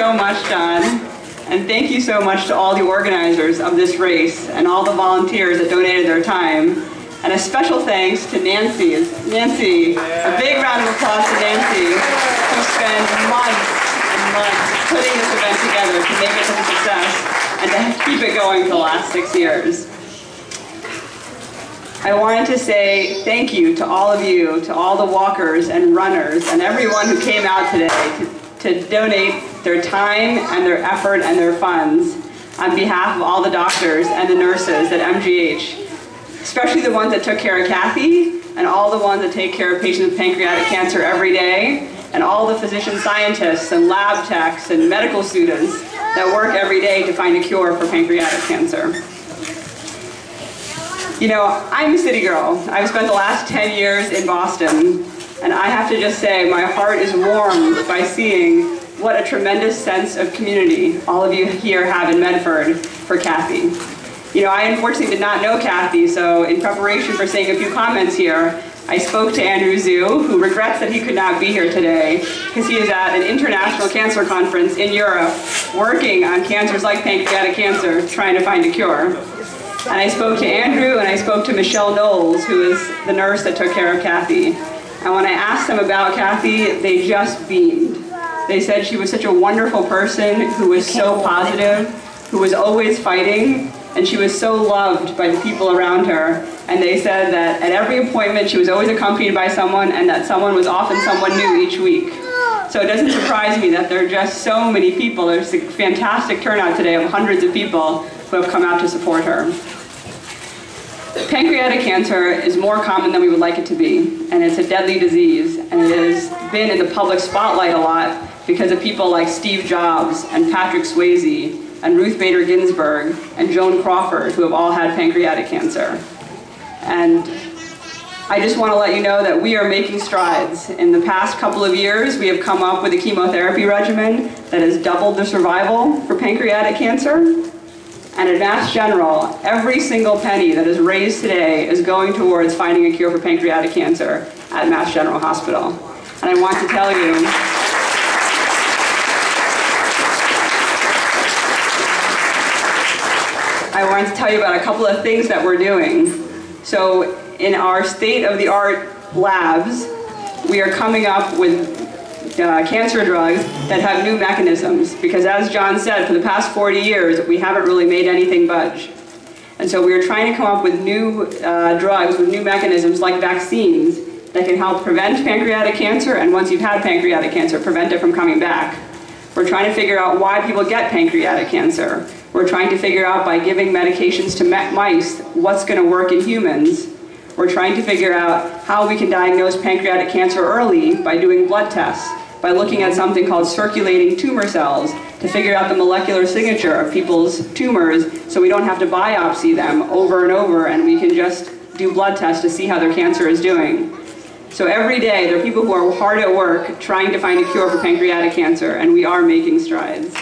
so much, John. And thank you so much to all the organizers of this race and all the volunteers that donated their time. And a special thanks to Nancy. Nancy, a big round of applause to Nancy, who spent months and months putting this event together to make it such a success and to keep it going for the last 6 years. I wanted to say thank you to all of you, to all the walkers and runners and everyone who came out today to donate their time and their effort and their funds on behalf of all the doctors and the nurses at MGH, especially the ones that took care of Kathy and all the ones that take care of patients with pancreatic cancer every day, and all the physician scientists and lab techs and medical students that work every day to find a cure for pancreatic cancer. You know, I'm a city girl. I've spent the last 10 years in Boston, and I have to just say my heart is warmed by seeing what a tremendous sense of community all of you here have in Medford for Kathy. You know, I unfortunately did not know Kathy, so in preparation for saying a few comments here, I spoke to Andrew Zhu, who regrets that he could not be here today because he is at an international cancer conference in Europe working on cancers like pancreatic cancer, trying to find a cure. And I spoke to Andrew and I spoke to Michelle Knowles, who is the nurse that took care of Kathy. And when I asked them about Kathy, they just beamed. They said she was such a wonderful person who was so positive, who was always fighting, and she was so loved by the people around her. And they said that at every appointment she was always accompanied by someone, and that someone was often someone new each week. So it doesn't surprise me that there are just so many people. There's a fantastic turnout today of hundreds of people who have come out to support her. Pancreatic cancer is more common than we would like it to be, and it's a deadly disease, and it has been in the public spotlight a lot because of people like Steve Jobs and Patrick Swayze and Ruth Bader Ginsburg and Joan Crawford, who have all had pancreatic cancer. And I just want to let you know that we are making strides. In the past couple of years, we have come up with a chemotherapy regimen that has doubled the survival for pancreatic cancer. And at Mass General, every single penny that is raised today is going towards finding a cure for pancreatic cancer at Mass General Hospital. And I want to tell you, about a couple of things that we're doing. So in our state-of-the-art labs, we are coming up with cancer drugs that have new mechanisms, because as John said, for the past 40 years, we haven't really made anything budge. And so we are trying to come up with new drugs with new mechanisms like vaccines that can help prevent pancreatic cancer, and once you've had pancreatic cancer, prevent it from coming back. We're trying to figure out why people get pancreatic cancer. We're trying to figure out, by giving medications to mice, what's going to work in humans. We're trying to figure out how we can diagnose pancreatic cancer early by doing blood tests, by looking at something called circulating tumor cells to figure out the molecular signature of people's tumors, so we don't have to biopsy them over and over, and we can just do blood tests to see how their cancer is doing. So every day there are people who are hard at work trying to find a cure for pancreatic cancer, and we are making strides.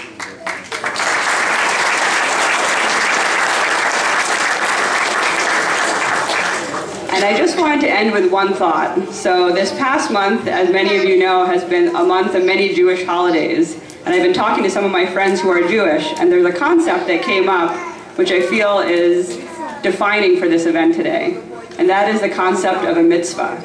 And I just wanted to end with one thought. So this past month, as many of you know, has been a month of many Jewish holidays. And I've been talking to some of my friends who are Jewish, and there's a concept that came up which I feel is defining for this event today. And that is the concept of a mitzvah.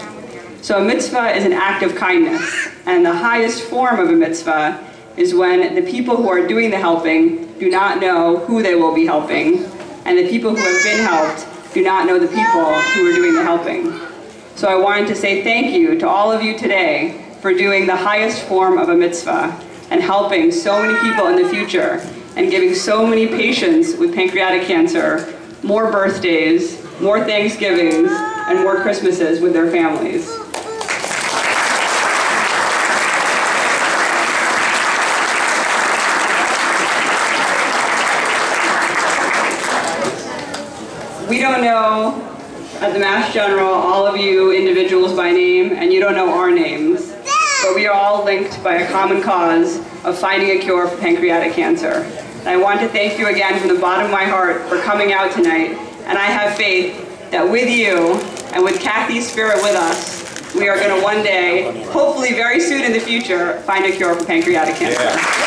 So a mitzvah is an act of kindness. And the highest form of a mitzvah is when the people who are doing the helping do not know who they will be helping, and the people who have been helped do not know the people who are doing the helping. So I wanted to say thank you to all of you today for doing the highest form of a mitzvah and helping so many people in the future and giving so many patients with pancreatic cancer more birthdays, more Thanksgivings, and more Christmases with their families. We don't know, at the Mass General, all of you individuals by name, and you don't know our names, but we are all linked by a common cause of finding a cure for pancreatic cancer. And I want to thank you again from the bottom of my heart for coming out tonight, and I have faith that with you, and with Kathy's spirit with us, we are going to one day, hopefully very soon in the future, find a cure for pancreatic cancer. Yeah.